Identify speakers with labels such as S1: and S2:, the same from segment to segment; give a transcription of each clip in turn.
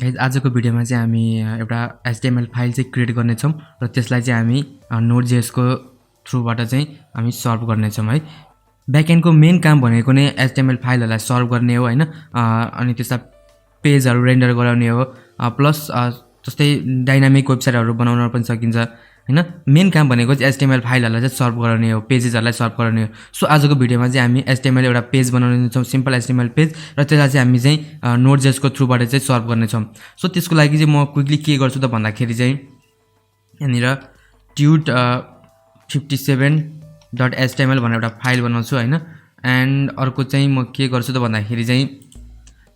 S1: Guys आजको भिडियोमा चाहिँ हामी एउटा HTML फाइल चाहिँ क्रिएट गर्ने छौं र त्यसलाई चाहिँ हामी Node.js को थ्रुबाट चाहिँ हामी सर्भ गर्ने छौं है। ब्याकएन्ड को मेन काम भनेको नै HTML फाइलहरुलाई सर्भ गर्ने हो हैन, अनि त्यसलाई पेजहरु रेन्डर गराउने हो, प्लस जस्तै डाइनामिक वेबसाइटहरु बनाउन पनि सकिन्छ हैन। मेन काम भनेको चाहिँ HTML फाइलहरुलाई चाहिँ सर्भ गराउने हो, पेजेसहरुलाई सर्भ गराउने हो। सो आजको भिडियोमा चाहिँ हामी HTML एउटा पेज बनाउने छौं, सिम्पल HTML पेज, र त्यसलाई चाहिँ हामी चाहिँ Node.js को थ्रुबाट चाहिँ सर्भ गर्ने छौं। सो त्यसको लागि चाहिँ म क्विकली के गर्छु त भन्दाखेरि चाहिँ यहाँनिर tut 57.html भनेर एउटा फाइल बनाउँछु हैन। एन्ड अर्को चाहिँ म के गर्छु त भन्दाखेरि चाहिँ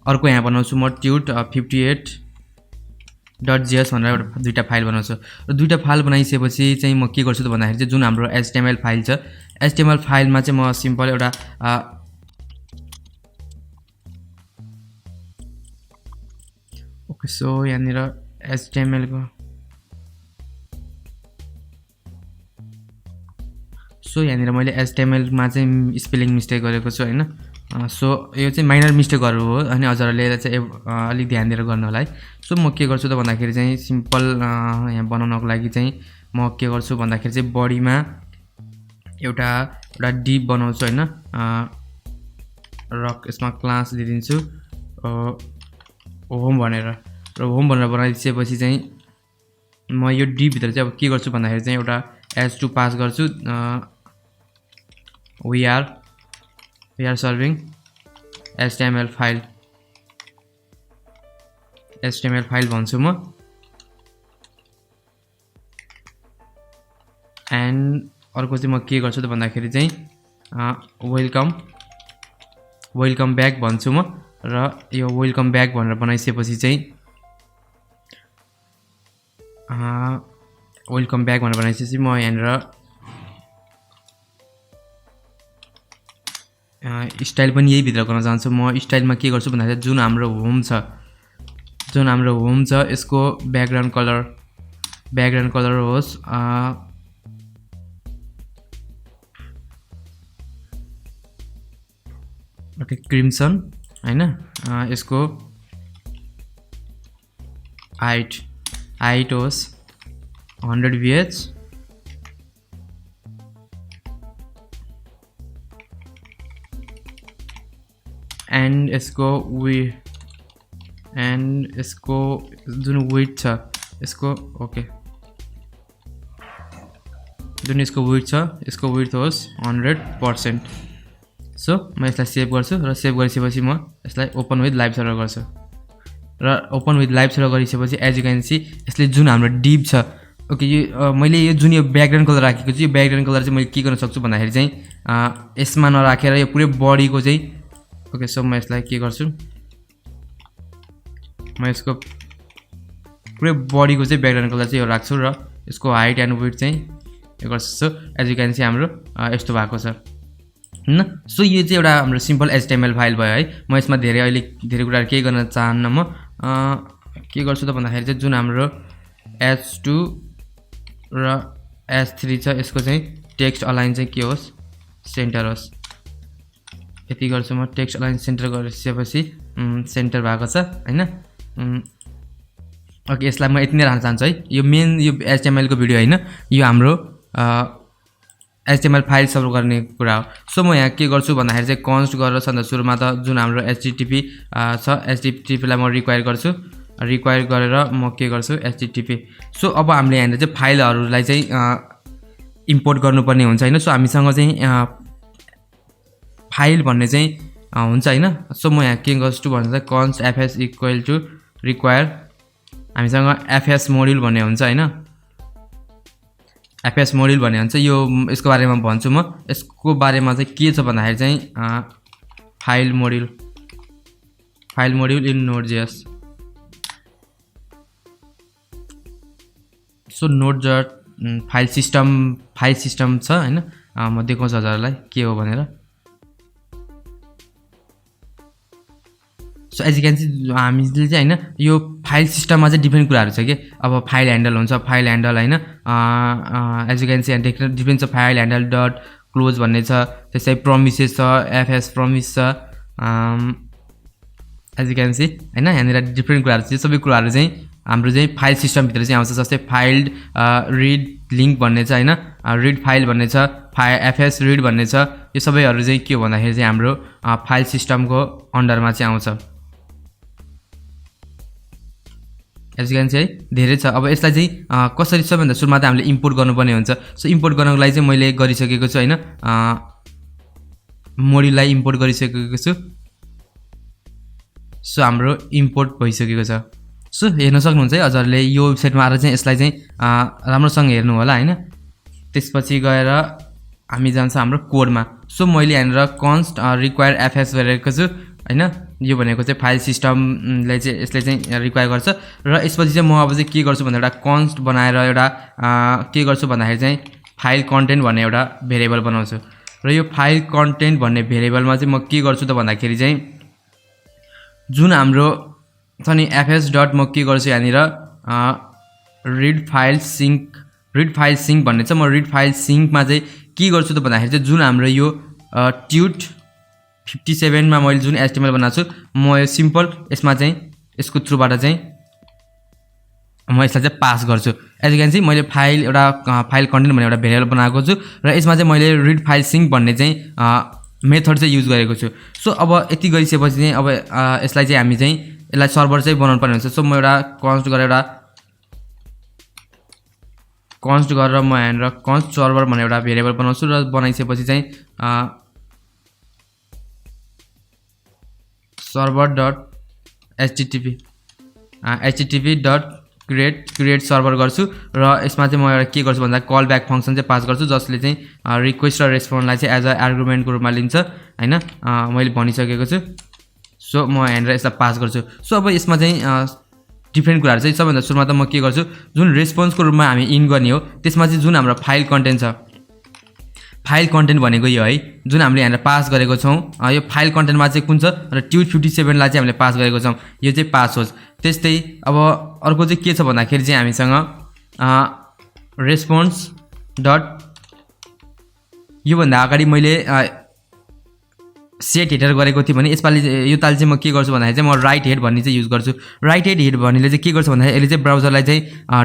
S1: अर्को यहाँ बनाउँछु म tut 58.js भनेर एउटा दुईटा फाइल बनाउँछु। र दुईटा फाइल बनाइसकेपछि चाहिँ म के गर्छु त भन्दाखेरि चाहिँ जुन हाम्रो HTML फाइल छ, HTML फाइलमा चाहिँ म सिम्पल एउटा ओके सो यहाँनिर HTML को सो यहाँनिर मैले HTML मा चाहिँ स्पेलिङ मिस्टेक गरेको छु हैन। सो यो चाहिँ माइनर मिस्टेकहरु हो अनि हजुरहरुले चाहिँ अलि ध्यान दिएर गर्नु होला है। सो म के गर्छु त भन्दाखेरि चाहिँ सिम्पल यहाँ बनाउनको लागि चाहिँ म के गर्छु भन्दाखेरि चाहिँ बडीमा एउटा डिभ बनाउँछु हैन, र यसमा क्लास दिदिन्छु होम भनेर, र होम भनेर बनाइसकेपछि चाहिँ म यो डिभ भित्र चाहिँ अब के गर्छु भन्दाखेरि चाहिँ एउटा h2 पास गर्छु। we are serving HTML file भन्छु म। एन्ड अर्को चाहिँ म के गर्छु त भन्दाखेरि चाहिँ वेलकम ब्याक भन्छु म। र यो वेलकम ब्याक भनेर बनाइसकेपछि चाहिँ वेलकम ब्याक भनेर बनाइसकेपछि म यहाँनिर स्टाइल पनि यही भित्र गर्न चाहन्छु। म स्टाइलमा के गर्छु भन्दाखेरि जुन हाम्रो होम छ यसको ब्याकग्राउन्ड कलर होस् ओके क्रिम्सन हैन। यसको हाइट होस् 100 VH, एन्ड यसको जुन विड्थ छ यसको ओके जुन यसको विड्थ छ यसको विड्थ होस् 100%। सो म यसलाई सेभ गर्छु र सेभ गरिसकेपछि म यसलाई ओपन विथ लाइभ सर्भर गर्छु। र ओपन विथ लाइभ सर्भर गरिसकेपछि एज यु क्यान सी यसले जुन हाम्रो डिभ छ ओके यो मैले यो जुन यो ब्याकग्राउन्ड कलर राखेको छु, यो ब्याकग्राउन्ड कलर चाहिँ मैले के गर्न सक्छु भन्दाखेरि चाहिँ यसमा नराखेर यो पुरै बडीको चाहिँ ओके सो म यसलाई के गर्छु, म यसको पुरै बडीको चाहिँ ब्याकग्राउन्ड कलर चाहिँ यो राख्छु र यसको हाइट एन्ड विड्थ चाहिँ यो गर्छु। So as you can see हाम्रो यस्तो भएको छ हैन। सो यो चाहिँ एउटा हाम्रो सिम्पल HTML फाइल भयो है। म यसमा धेरै कुराहरु केही गर्न चाहन्न। म के गर्छु त भन्दाखेरि चाहिँ जुन हाम्रो h2 र h3 छ यसको चाहिँ टेक्स्ट अलाइन चाहिँ के होस् सेन्टर होस्, यति गर्छु म। टेक्स्ट अलाइन सेन्टर गरिसकेपछि सेन्टर भएको छ हैन। ओके यसलाई म यति नै राख्न चाहन्छु है। यो मेन यो HTML को भिडियो हैन, यो हाम्रो HTML फाइल सर्भ गर्ने कुरा हो। सो म यहाँ के गर्छु भन्दाखेरि चाहिँ कन्स्ट गरेर सन्दा सुरुमा त जुन हाम्रो http छ http लाई म रिक्वायर गर्छु, रिक्वायर गरेर म के गर्छु http। सो अब हामीले यहाँले चाहिँ फाइलहरुलाई चाहिँ इम्पोर्ट गर्नुपर्ने हुन्छ हैन। सो हामीसँग चाहिँ फाइल भन्ने चाहिँ हुन्छ हैन। सो म यहाँ के गर्छु भन्दा const fs equal to require, हामीसँग fs मोड्युल भन्ने हुन्छ हैन, fs मोड्युल भन्ने हुन्छ। यो यसको बारेमा भन्छु म। यसको बारेमा चाहिँ के छ भन्दाखेरि चाहिँ file module in Node.js। So file system छ हैन। म देखाउँछु हजुरहरुलाई के हो भनेर। So as you can see हामीले चाहिँ हैन यो फाइल सिस्टममा चाहिँ डिफ्रेन्ट कुराहरु छ के। अब फाइल ह्यान्डल हुन्छ, फाइल ह्यान्डल हैन, as you can see different छ। फाइल ह्यान्डल डट क्लोज भन्ने छ, त्यसै प्रोमिसेस छ, fs प्रोमिस छ, एज यु क्यान सी हैन यहाँनिर डिफ्रेन्ट कुराहरु चाहिँ सबै कुराहरु चाहिँ हाम्रो चाहिँ फाइल सिस्टम भित्र चाहिँ आउँछ जस्तै फाइल रिड लिंक भन्ने छ हैन रिड फाइल भन्ने छ एफएस रिड भन्ने छ यो सबैहरु चाहिँ के हो भन्दाखेरि चाहिँ हाम्रो फाइल सिस्टमको अन्डरमा चाहिँ आउँछ एज यु क्यान सी है धेरै छ अब यसलाई चाहिँ कसरी सबैभन्दा सुरुमा त हामीले इम्पोर्ट गर्नुपर्ने हुन्छ सो इम्पोर्ट गर्नको लागि चाहिँ मैले गरिसकेको छु हैन मोड्युललाई इम्पोर्ट गरिसकेको छु सो हाम्रो इम्पोर्ट भइसकेको छ सो हेर्न सक्नुहुन्छ है हजुरले यो वेबसाइटमा आएर चाहिँ यसलाई चाहिँ राम्रोसँग हेर्नु होला हैन त्यसपछि गएर हामी जान्छ हाम्रो कोडमा सो मैले यहाँनिर कन्स्ट रिक्वायर एफएस गरेको छु हैन यो भनेको चाहिँ फाइल सिस्टमले चाहिँ यसले चाहिँ रिक्वायर गर्छ र यसपछि चाहिँ म अब चाहिँ के गर्छु भन्दा एउटा कन्स्ट बनाएर एउटा के गर्छु भन्दाखेरि चाहिँ फाइल कन्टेन्ट भन्ने एउटा भेरिएबल बनाउँछु र यो फाइल कन्टेन्ट भन्ने भेरिएबलमा चाहिँ म के गर्छु त भन्दाखेरि चाहिँ जुन हाम्रो छ नि एफएस डट म के गर्छु यहाँनिर रिड फाइल सिंक भन्ने छ म रिड फाइल सिंकमा चाहिँ के गर्छु त भन्दाखेरि चाहिँ जुन हाम्रो यो ट्युट 57 मा मैले जुन एचटीएमएल बनाएको छु म यो सिम्पल यसमा चाहिँ यसको थ्रुबाट चाहिँ म यसलाई चाहिँ पास गर्छु एज यु क्यान सी मैले एउटा फाइल कन्टेन्ट भन्ने एउटा भेरिएबल बनाएको छु र यसमा चाहिँ मैले रिड फाइल सिंक भन्ने चाहिँ मेथड चाहिँ युज गरेको छु सो अब यति गरिसकेपछि चाहिँ अब यसलाई चाहिँ हामी चाहिँ यसलाई सर्भर चाहिँ बनाउनु पर्ने हुन्छ सो म एउटा कन्स्ट गरेर म यहाँनिर कन्स्ट सर्भर भन्ने एउटा भेरिएबल बनाउँछु र बनाइसकेपछि चाहिँ server dot http dot create server गर्छु र यसमा चाहिँ म एउटा के गर्छु भन्दा कल ब्याक फंक्सन चाहिँ पास गर्छु जसले चाहिँ रिक्वेस्ट र रेस्पोन्डलाई चाहिँ एज अ आर्गुमेन्टको रूपमा लिन्छ हैन मैले भनिसकेको छु सो म यहाँनिर यसलाई पास गर्छु सो अब यसमा चाहिँ डिफ्रेन्ट कुराहरु चाहिँ सबभन्दा सुरुमा त म के गर्छु जुन रेस्पोन्सको रूपमा हामी इन गर्ने हो त्यसमा चाहिँ जुन हाम्रो फाइल कन्टेन्ट छ फाइल कन्टेन्ट भनेको यो है जुन हामीले यहाँनिर पास गरेको छौं यो फाइल कन्टेन्टमा चाहिँ कुन छ र ट्युट 57 लाई चाहिँ हामीले पास गरेको छौं यो चाहिँ पास होस् त्यस्तै अब अर्को चाहिँ के छ भन्दाखेरि चाहिँ हामीसँग रेस्पोन्स डट यो भन्दा अगाडि मैले सेट हेडर गरेको थिएँ भने यसपालि यो ताल चाहिँ म के गर्छु भन्दाखेरि चाहिँ म राइट हेड भन्ने चाहिँ युज गर्छु राइट हेड भन्नेले चाहिँ के गर्छ भन्दाखेरि यसले चाहिँ ब्राउजरलाई चाहिँ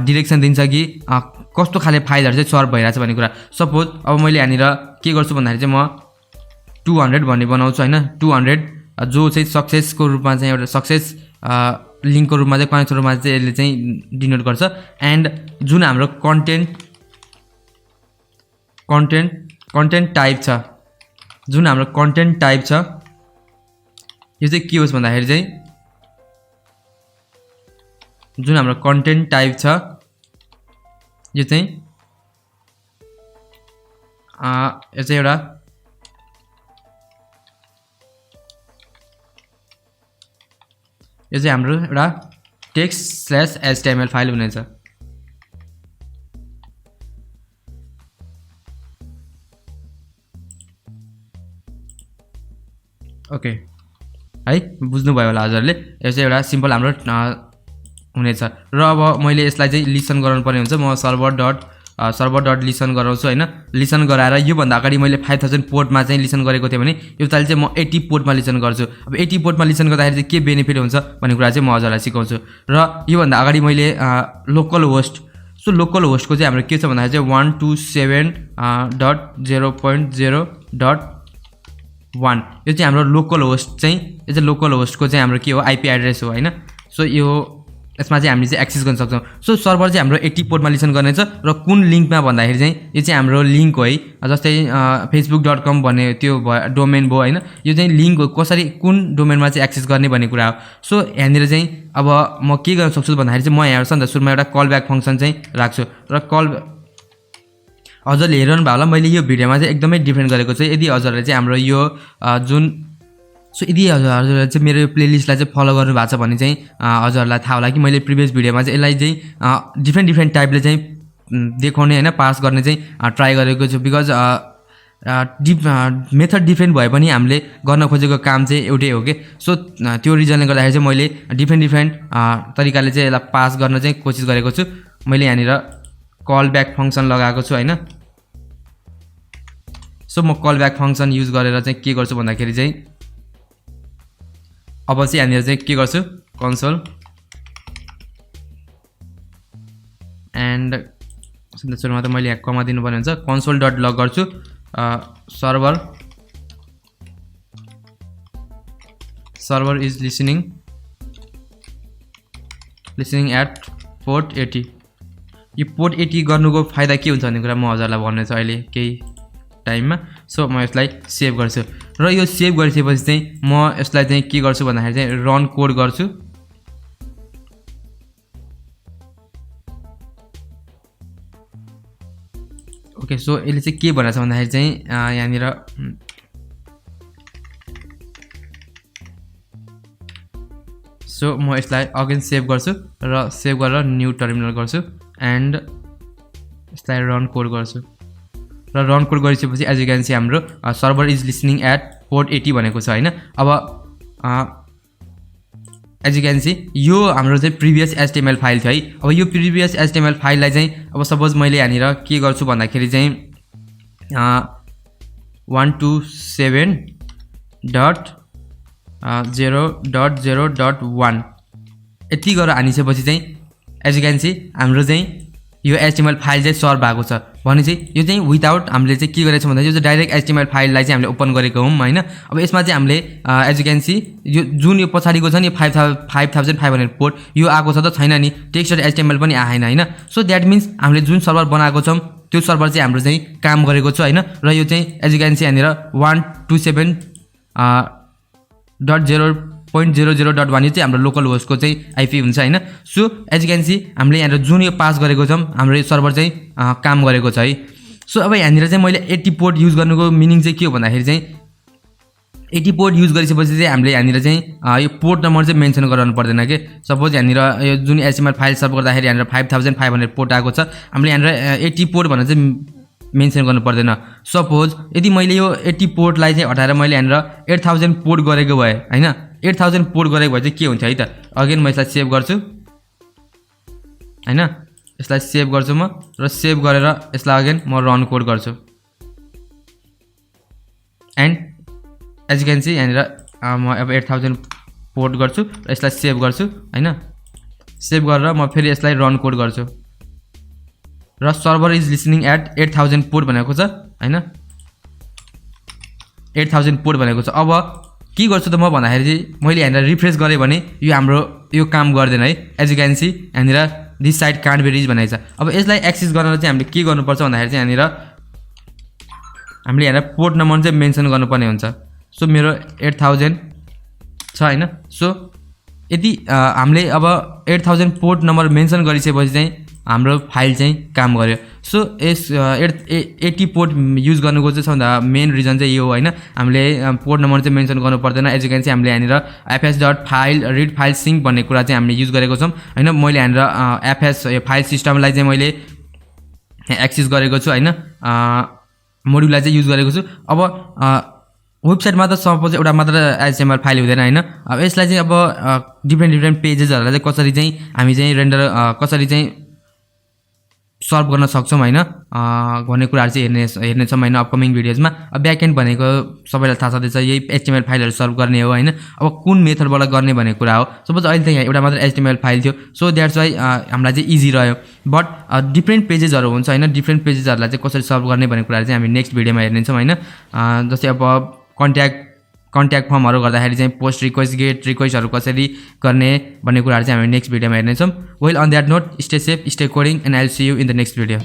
S1: डिरेक्सन दिन्छ कि कस्तो खाले फाइलहरु चाहिँ सर्भ भइराछ भन्ने कुरा सपोज अब मैले यहाँनिर के गर्छु भन्दाखेरि चाहिँ म 200 भन्ने बनाउँछु हैन 200 जो चाहिँ सक्सेसको रूपमा चाहिँ एउटा सक्सेस लिंकको रूपमा चाहिँ कनेक्टको रूपमा चाहिँ यसले चाहिँ डिनोट गर्छ एन्ड जुन हाम्रो कन्टेन्ट टाइप छ जुन हाम्रो कन्टेन्ट टाइप छ यो चाहिँ के होस् भन्दाखेरि चाहिँ जुन हाम्रो कन्टेन्ट टाइप छ यो चाहिँ एउटा यो चाहिँ हाम्रो एउटा text/html फाइल हुनेछ ओके है बुझ्नु भयो होला हजुरले यो चाहिँ एउटा सिम्पल हाम्रो हुनेछ र अब मैले यसलाई चाहिँ लिसन गराउनु पर्ने हुन्छ म सर्भर डट लिसन गराउँछु हैन लिसन गराएर यो भन्दा अगाडि मैले 5000 पोर्टमा चाहिँ लिसन गरेको थिएँ भने यो ताल चाहिँ म 80 पोर्टमा लिसन गर्छु अब 80 पोर्टमा लिसन गर्दाखेरि चाहिँ के बेनिफिट हुन्छ भन्ने कुरा चाहिँ म हजुरलाई सिकाउँछु र यो भन्दा अगाडि मैले लोकल होस्ट सो लोकल होस्टको चाहिँ हाम्रो के छ भन्दाखेरि चाहिँ 127.0.0.1 यो चाहिँ हाम्रो लोकल होस्ट चाहिँ यो चाहिँ लोकल होस्टको चाहिँ हाम्रो के हो आईपी एड्रेस हो हैन सो यो यसमा चाहिँ हामीले चाहिँ एक्सेस गर्न सक्छौं सो सर्भर चाहिँ हाम्रो 80 पोर्टमा लिसन गर्नेछ र कुन लिंकमा भन्दाखेरि चाहिँ यो चाहिँ हाम्रो लिंक हो है जस्तै facebook.com भन्ने त्यो डोमेन भयो हैन यो चाहिँ लिंक हो कसरी कुन डोमेनमा चाहिँ एक्सेस गर्ने भन्ने कुरा हो सो यहाँनिर चाहिँ अब म के गर्न सक्छु भन्दाखेरि चाहिँ म यहाँ सन्त सुरुमा एउटा कल ब्याक फंक्सन चाहिँ राख्छु र कल हजुरले हेर्नु भयो होला मैले यो भिडियोमा चाहिँ एकदमै डिफरेन्ट गरेको छु यदि हजुरले चाहिँ हाम्रो यो जुन सो यदि हजुरले चाहिँ मेरो प्लेलिस्टलाई चाहिँ फलो गर्नु भएको छ भने चाहिँ हजुरलाई थाहा होला कि मैले प्रिभियस भिडियोमा चाहिँ यसलाई चाहिँ डिफरेन्ट टाइपले चाहिँ देखाउने हैन पास गर्ने चाहिँ ट्राई गरेको छु बिकज मेथड डिफरेन्ट भए पनि हामीले गर्न खोजेको काम चाहिँ एउटै हो के सो त्यो रिजनले गर्दाखेरि चाहिँ मैले डिफरेन्ट तरिकाले चाहिँ यसलाई पास गर्न चाहिँ कोसिस गरेको छु मैले यहाँनिर कल ब्याक फंक्सन लगाएको छु हैन सो म कल ब्याक फंक्सन युज गरेर चाहिँ के गर्छु भन्दाखेरि चाहिँ अब चाहिँ यहाँनिर चाहिँ के गर्छु कन्सोल एन्ड सुरुमा त मैले यहाँ कमा दिनुपर्ने हुन्छ कन्सोल डट लग गर्छु server is listening at port 80 यो पोर्ट 80 गर्नुको फाइदा के हुन्छ भन्ने कुरा म हजुरलाई भन्ने छ अहिले केही टाइममा सो म यसलाई सेभ गर्छु र यो सेभ गरिसकेपछि चाहिँ म यसलाई चाहिँ के गर्छु भन्दाखेरि चाहिँ रन कोड गर्छु ओके सो यसले चाहिँ के भनेछ भन्दाखेरि चाहिँ यहाँनिर सो म यसलाई अगेन सेभ गर्छु र सेभ गरेर न्यू टर्मिनल गर्छु एन्ड यसलाई रन कोड गर्छु र रन कोड गरिसकेपछि एज यु क्यान सी हाम्रो server is listening at port 80 भनेको छ हैन अब एज यु क्यान सी यो हाम्रो चाहिँ प्रिभियस एचटीएमएल फाइल थियो है अब यो प्रिभियस एचटीएमएल फाइललाई चाहिँ अब सपोज मैले यहाँनिर के गर्छु भन्दाखेरि चाहिँ 127.0.0.1 यति गरेर हानिसकेपछि चाहिँ एज यु क्यान सी हाम्रो चाहिँ यो एचटीएमएल फाइल चाहिँ सर्भ भएको छ भने चाहिँ यो चाहिँ विदाउट हामीले चाहिँ के गरेछौँ भन्दा यो चाहिँ डाइरेक्ट एचटीएमएल फाइललाई चाहिँ हामीले ओपन गरेको हौं हैन अब यसमा चाहिँ हामीले एज यु क्यान सी यो जुन यो पछाडीको छ नि 5500 पोर्ट यो आएको छ त छैन नि टेक्स्ट डट एचटीएमएल पनि आएन हैन सो दैट मीन्स हामीले जुन सर्भर बनाएको छौं त्यो सर्भर चाहिँ हाम्रो चाहिँ काम गरेको छ हैन र यो चाहिँ एज यु क्यान सी यहाँनिर 127.0.0.1 यो चाहिँ हाम्रो लोकल होस्टको चाहिँ आइपी हुन्छ हैन so as you can see हामीले यहाँ जुन यो पास गरेको छौं हाम्रो यो सर्भर चाहिँ काम गरेको छ है सो अब यहाँनिर चाहिँ मैले 80 पोर्ट युज गर्नुको मिनिङ चाहिँ के हो भन्दाखेरि चाहिँ 80 पोर्ट युज गरिसकेपछि चाहिँ हामीले यहाँनिर चाहिँ यो पोर्ट नम्बर चाहिँ मेन्सन गराउनु पर्दैन के सपोज यहाँनिर यो जुन एचटीएमएल फाइल सर्भ गर्दाखेरि यहाँनिर 5500 पोर्ट आएको छ हामीले यहाँनिर 80 पोर्ट भनेर चाहिँ मेन्सन गर्नु पर्दैन सपोज यदि मैले यो 80 पोर्टलाई चाहिँ हटाएर मैले यहाँनिर 8000 पोर्ट गरेको भए हैन 8000 पोर्ट गरेको भए चाहिँ के हुन्छ है त अगेन म यसलाई सेभ गर्छु हैन यसलाई सेभ गर्छु म र सेभ गरेर यसलाई अगेन म रन कोड गर्छु and as you can see यहाँनिर म अब 8000 पोर्ट गर्छु र यसलाई सेभ गर्छु हैन सेभ गरेर म फेरि यसलाई रन कोड गर्छु र server is listening at 8000 port भनेको छ हैन 8000 पोर्ट भनेको छ अब के गर्छु त म भन्दाखेरि चाहिँ मैले यहाँनिर रिफ्रेश गरेँ भने यो हाम्रो यो काम गर्दैन है एज यु क्यान सी यहाँनिर this site can't be reach भनेको छ अब यसलाई एक्सेस गर्न चाहिँ हामीले के गर्नुपर्छ भन्दाखेरि चाहिँ यहाँनिर हामीले यहाँनिर पोर्ट नम्बर चाहिँ मेन्सन गर्नुपर्ने हुन्छ सो मेरो 8000 छ हैन सो यदि हामीले अब 8000 पोर्ट नम्बर मेन्सन गरिसकेपछि चाहिँ हाम्रो फाइल चाहिँ काम गर्यो सो यस 80 पोर्ट युज गर्नुको चाहिँ सबभन्दा मेन रिजन चाहिँ यो हो हैन हामीले पोर्ट नम्बर चाहिँ मेन्सन गर्नु पर्दैन एज यु क्यान सी हामीले यहाँनिर fs.file रिड फाइल सिंक भन्ने कुरा चाहिँ हामीले युज गरेको छौं हैन मैले यहाँनिर fs फाइल सिस्टमलाई चाहिँ मैले एक्सेस गरेको छु हैन मोड्युललाई चाहिँ युज गरेको छु अब वेबसाइटमा त सपोज एउटा मात्र एचटीएमएल फाइल हुँदैन हैन अब यसलाई चाहिँ अब डिफ्रेन्ट पेजेसहरुलाई चाहिँ कसरी चाहिँ हामी चाहिँ रेन्डर कसरी चाहिँ सर्भ गर्न सक्छौं हैन भन्ने कुराहरु चाहिँ हेर्ने छौं हैन अपकमिङ भिडियोजमा अब ब्याकएन्ड भनेको सबैलाई थाहा छँदैछ यही एचटीएमएल फाइलहरु सर्भ गर्ने हो हैन अब कुन मेथडबाट गर्ने भन्ने कुरा हो सपोज अहिले त यहाँ एउटा मात्र एचटीएमएल फाइल थियो सो दैट्स व्हाई हामीलाई चाहिँ इजी रह्यो बट डिफ्रेन्ट पेजेसहरु हुन्छ हैन डिफ्रेन्ट पेजेसहरुलाई चाहिँ कसरी सर्भ गर्ने भन्ने कुराहरु चाहिँ हामी नेक्स्ट भिडियोमा हेर्ने छौं हैन जस्तै अब कन्ट्याक्ट फर्महरु गर्दाखेरि चाहिँ पोस्ट रिक्वेस्ट गेट रिक्वेस्टहरु कसरी गर्ने भन्ने कुराहरु चाहिँ हामी नेक्स्ट भिडियोमा हेर्ने छौं well on that note stay safe stay coding and I will see you in the next video